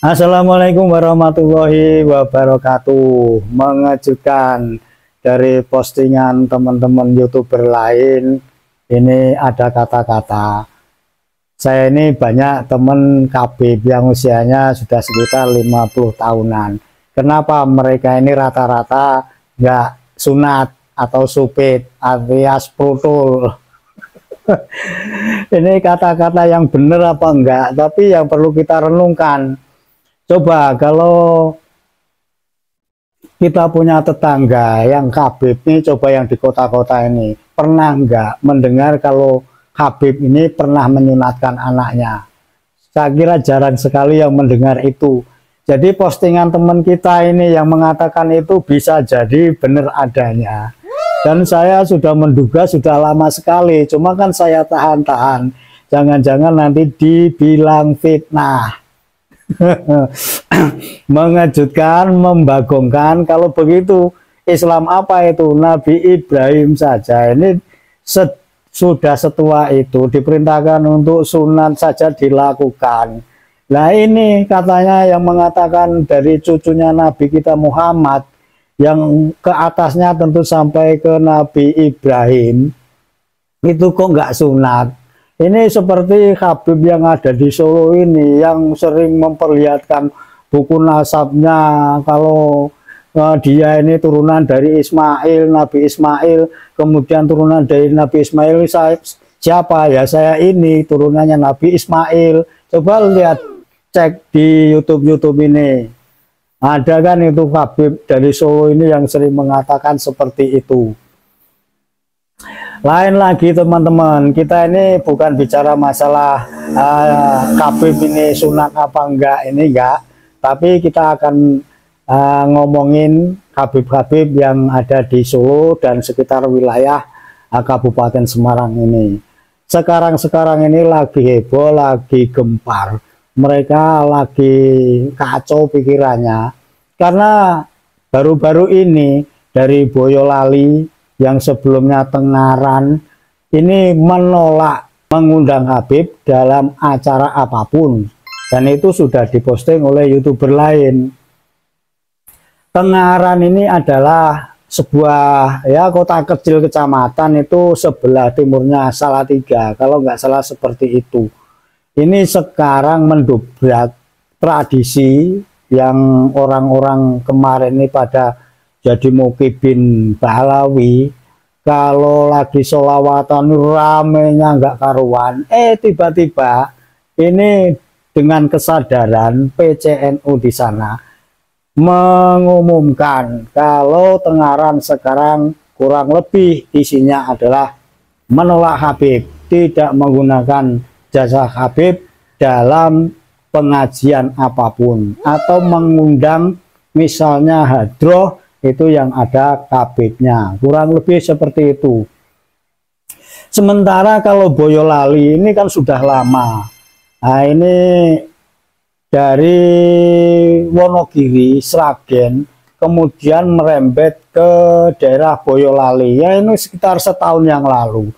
Assalamualaikum warahmatullahi wabarakatuh. Mengejutkan dari postingan teman-teman YouTuber lain, ini ada kata-kata, saya ini banyak teman KB yang usianya sudah sekitar 50 tahunan. Kenapa mereka ini rata-rata nggak sunat atau supit alias protul? Ini kata-kata yang benar apa enggak, tapi yang perlu kita renungkan. Coba kalau kita punya tetangga yang Habib nih, coba yang di kota-kota ini, pernah nggak mendengar kalau Habib ini pernah menyunatkan anaknya? Saya kira jarang sekali yang mendengar itu. Jadi postingan teman kita ini yang mengatakan itu bisa jadi benar adanya. Dan saya sudah menduga sudah lama sekali, cuma kan saya tahan-tahan. Jangan-jangan nanti dibilang fitnah. Mengejutkan, membagongkan. Kalau begitu Islam apa itu? Nabi Ibrahim saja ini sudah setua itu diperintahkan untuk sunat saja dilakukan. Nah ini katanya yang mengatakan dari cucunya Nabi kita Muhammad, yang ke atasnya tentu sampai ke Nabi Ibrahim, itu kok nggak sunat. Ini seperti Habib yang ada di Solo ini, yang sering memperlihatkan buku nasabnya kalau dia ini turunan dari Ismail, Nabi Ismail, kemudian turunan dari Nabi Ismail. Siapa ya? Saya ini turunannya Nabi Ismail. Coba lihat, cek di YouTube ini, ada kan itu Habib dari Solo ini yang sering mengatakan seperti itu. Lain lagi teman-teman, kita ini bukan bicara masalah Habib ini sunat apa enggak, ini enggak, tapi kita akan ngomongin Habib-Habib yang ada di Solo dan sekitar wilayah Kabupaten Semarang ini. Sekarang ini lagi heboh, lagi gempar, mereka lagi kacau pikirannya karena baru-baru ini dari Boyolali yang sebelumnya Tengaran ini menolak mengundang Habib dalam acara apapun, dan itu sudah diposting oleh YouTuber lain. Tengaran ini adalah sebuah ya kota kecil kecamatan, itu sebelah timurnya Salatiga kalau nggak salah seperti itu. Ini sekarang mendobrak tradisi yang orang-orang kemarin ini pada jadi mukibin Balawi, kalau lagi sholawatan ramenya nggak karuan. Tiba-tiba ini dengan kesadaran PCNU di sana mengumumkan kalau Tengaran sekarang kurang lebih isinya adalah menolak Habib, tidak menggunakan jasa Habib dalam pengajian apapun, atau mengundang misalnya hadroh itu yang ada Habibnya, kurang lebih seperti itu. Sementara kalau Boyolali ini kan sudah lama. Nah ini dari Wonogiri, Sragen, kemudian merembet ke daerah Boyolali, ya ini sekitar setahun yang lalu.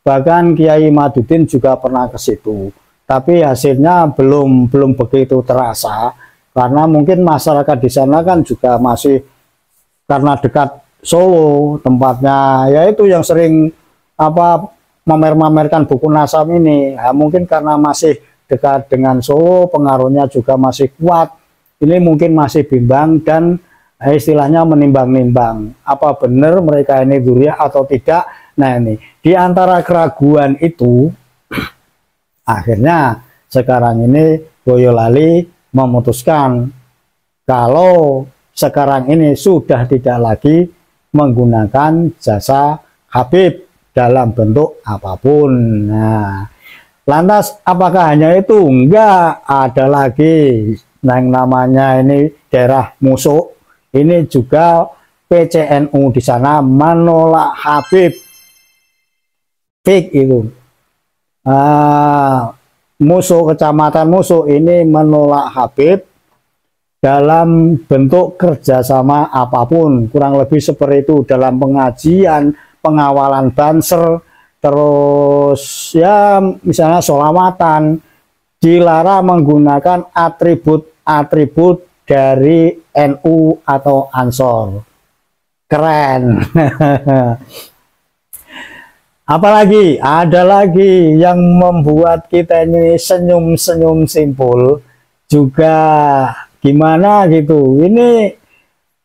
Bahkan Kiai Madudin juga pernah ke situ, tapi hasilnya belum begitu terasa karena mungkin masyarakat di sana kan juga masih, karena dekat Solo tempatnya, yaitu yang sering mamer-mamerkan buku nasab ini. Nah, mungkin karena masih dekat dengan Solo, pengaruhnya juga masih kuat. Ini mungkin masih bimbang dan istilahnya menimbang-nimbang apa benar mereka ini dzurriyyah atau tidak. Nah ini di antara keraguan itu akhirnya sekarang ini Boyolali memutuskan kalau sekarang ini sudah tidak lagi menggunakan jasa Habib dalam bentuk apapun. Nah, lantas apakah hanya itu? Enggak, ada lagi yang namanya ini daerah Musuh. Ini juga PCNU di sana menolak Habib. Fik itu. musuh, kecamatan musuh ini menolak Habib dalam bentuk kerjasama apapun, kurang lebih seperti itu, dalam pengajian, pengawalan banser, terus ya misalnya sholawatan, dilarang menggunakan atribut-atribut dari NU atau Ansor. Keren. Apalagi ada lagi yang membuat kita ini senyum-senyum simpul juga, gimana gitu. Ini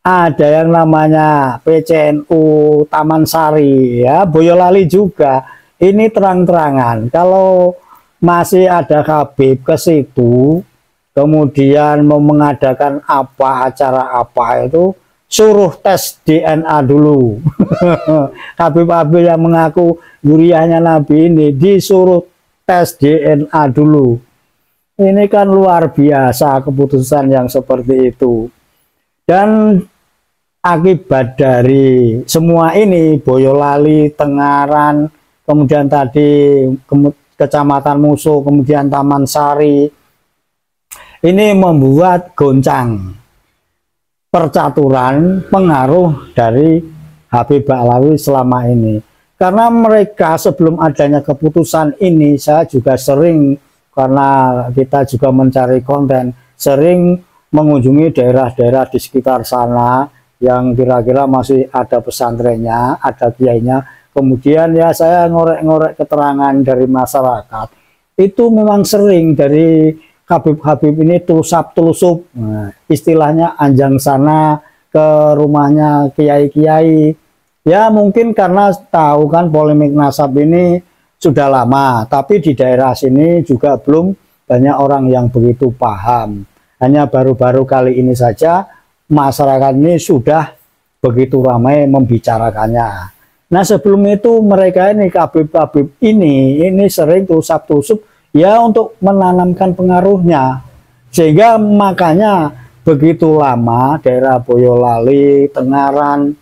ada yang namanya PCNU Taman Sari ya, Boyolali juga. Ini terang-terangan kalau masih ada Habib ke situ, kemudian mau mengadakan apa, acara apa itu, suruh tes DNA dulu. Habib-habib yang mengaku duriannya Nabi ini disuruh tes DNA dulu. Ini kan luar biasa keputusan yang seperti itu. Dan akibat dari semua ini, Boyolali, Tengaran, kemudian tadi Kecamatan Musuh, kemudian Taman Sari, ini membuat goncang percaturan pengaruh dari Habib Ba'alawi selama ini. Karena mereka sebelum adanya keputusan ini, saya juga sering, karena kita juga mencari konten, sering mengunjungi daerah-daerah di sekitar sana yang kira-kira masih ada pesantrennya, ada kiainya. Kemudian ya saya ngorek-ngorek keterangan dari masyarakat. Itu memang sering dari Habib-habib ini tulusap-tulusup, nah, istilahnya anjang sana ke rumahnya kiai-kiai. Ya mungkin karena tahu kan polemik nasab ini sudah lama, tapi di daerah sini juga belum banyak orang yang begitu paham. Hanya baru-baru kali ini saja masyarakat ini sudah begitu ramai membicarakannya. Nah sebelum itu mereka ini Habib-habib ini sering tulusap-tulusup ya untuk menanamkan pengaruhnya, sehingga makanya begitu lama daerah Boyolali, Tengaran,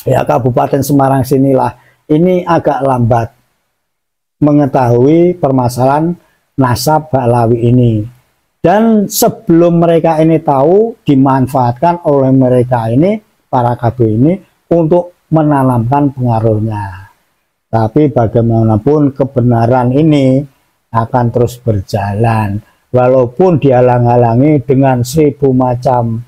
ya Kabupaten Semarang sinilah ini agak lambat mengetahui permasalahan nasab Ba'alawi ini. Dan sebelum mereka ini tahu, dimanfaatkan oleh mereka ini, para KB ini, untuk menanamkan pengaruhnya. Tapi bagaimanapun kebenaran ini akan terus berjalan walaupun dihalang-halangi dengan 1000 macam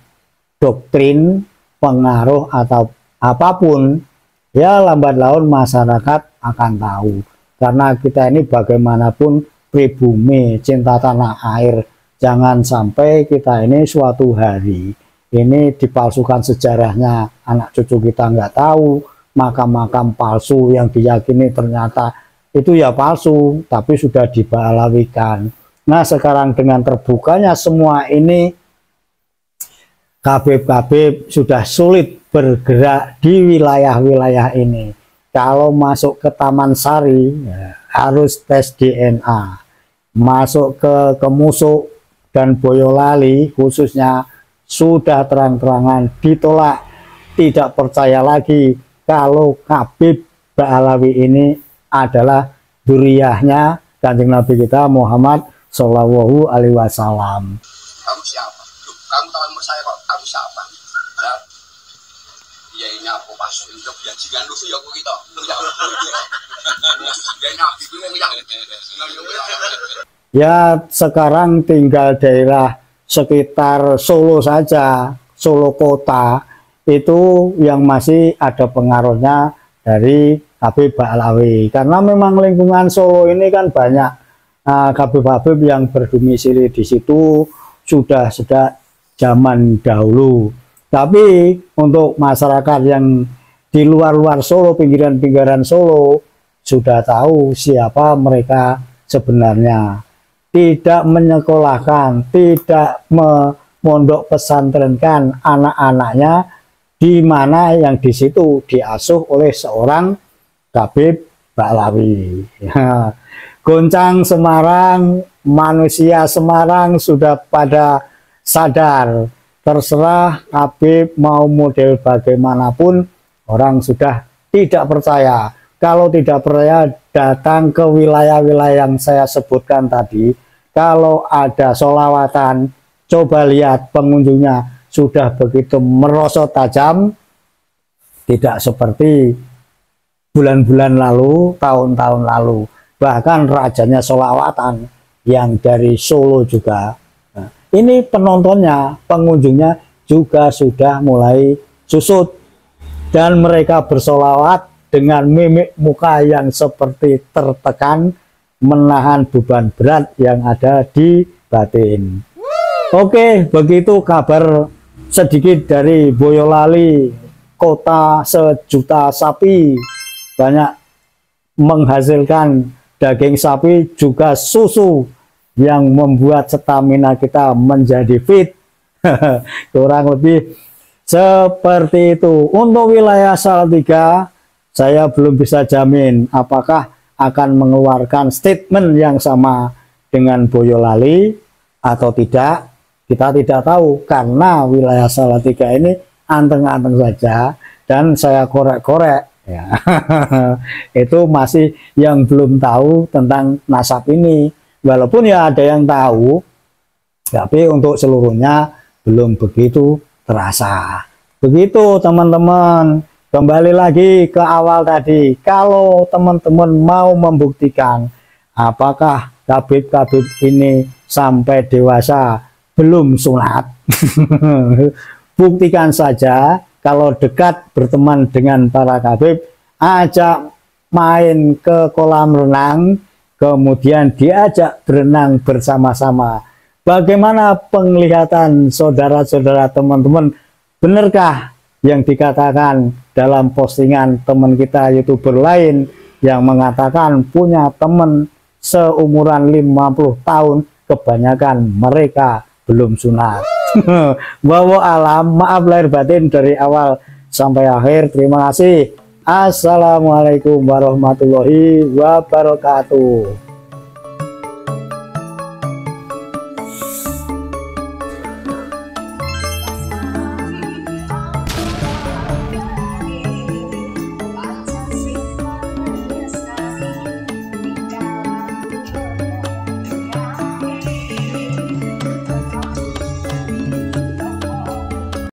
doktrin, pengaruh atau apapun, ya lambat laun masyarakat akan tahu. Karena kita ini bagaimanapun pribumi, cinta tanah air, jangan sampai kita ini suatu hari ini dipalsukan sejarahnya, anak cucu kita nggak tahu, makam-makam palsu yang diyakini ternyata itu ya palsu, tapi sudah diba'alawikan. Nah sekarang dengan terbukanya semua ini, Habib-habib sudah sulit bergerak di wilayah-wilayah ini. Kalau masuk ke Taman Sari ya, harus tes DNA. Masuk ke Musuh dan Boyolali khususnya sudah terang-terangan ditolak. Tidak percaya lagi kalau Habib Ba'alawi ini adalah duriyahnya Kanjeng Nabi kita Muhammad Shallallahu Alaihi Wasallam. Kamu siapa? Loh, kamu tahu nomor saya kok? Kamu siapa? Ya, ya ini aku pas untuk jangan lusuh ya aku kita. Ya sekarang tinggal daerah sekitar Solo saja, Solo kota itu yang masih ada pengaruhnya dari Habib Ba'alawi, karena memang lingkungan Solo ini kan banyak Habib-habib yang berdomisili di situ sudah sejak zaman dahulu. Tapi untuk masyarakat yang di luar-luar Solo, pinggiran-pinggiran Solo, sudah tahu siapa mereka sebenarnya. Tidak menyekolahkan, tidak memondok pesantrenkan anak-anaknya, di mana yang di situ diasuh oleh seorang Habib Ba'alawi. Ya. Goncang Semarang, manusia Semarang sudah pada sadar. Terserah Habib mau model bagaimanapun, orang sudah tidak percaya. kalau tidak percaya datang ke wilayah-wilayah yang saya sebutkan tadi. Kalau ada sholawatan, coba lihat pengunjungnya sudah begitu merosot tajam, tidak seperti bulan-bulan lalu, tahun-tahun lalu. Bahkan rajanya sholawatan yang dari Solo juga. Nah, ini penontonnya, pengunjungnya juga sudah mulai susut. Dan mereka bersolawat dengan mimik muka yang seperti tertekan, menahan beban berat yang ada di batin. Oke, begitu kabar sedikit dari Boyolali, kota sejuta sapi, banyak menghasilkan daging sapi, juga susu yang membuat stamina kita menjadi fit. Kurang lebih seperti itu. Untuk wilayah Salatiga, saya belum bisa jamin apakah akan mengeluarkan statement yang sama dengan Boyolali atau tidak. Kita tidak tahu, karena wilayah Salatiga ini anteng-anteng saja, dan saya korek-korek ya. Itu masih yang belum tahu tentang nasab ini, walaupun ya ada yang tahu, tapi untuk seluruhnya belum begitu terasa. Begitu teman-teman. Kembali lagi ke awal tadi, kalau teman-teman mau membuktikan apakah kabib-kabib ini sampai dewasa belum sunat, buktikan saja. Kalau dekat berteman dengan para kabib, ajak main ke kolam renang, kemudian diajak berenang bersama-sama. Bagaimana penglihatan saudara-saudara teman-teman? Benarkah yang dikatakan dalam postingan teman kita YouTuber lain yang mengatakan punya teman seumuran 50 tahun, kebanyakan mereka belum sunat. Wallahu alam, maaf lahir batin dari awal sampai akhir. Terima kasih. Assalamualaikum warahmatullahi wabarakatuh.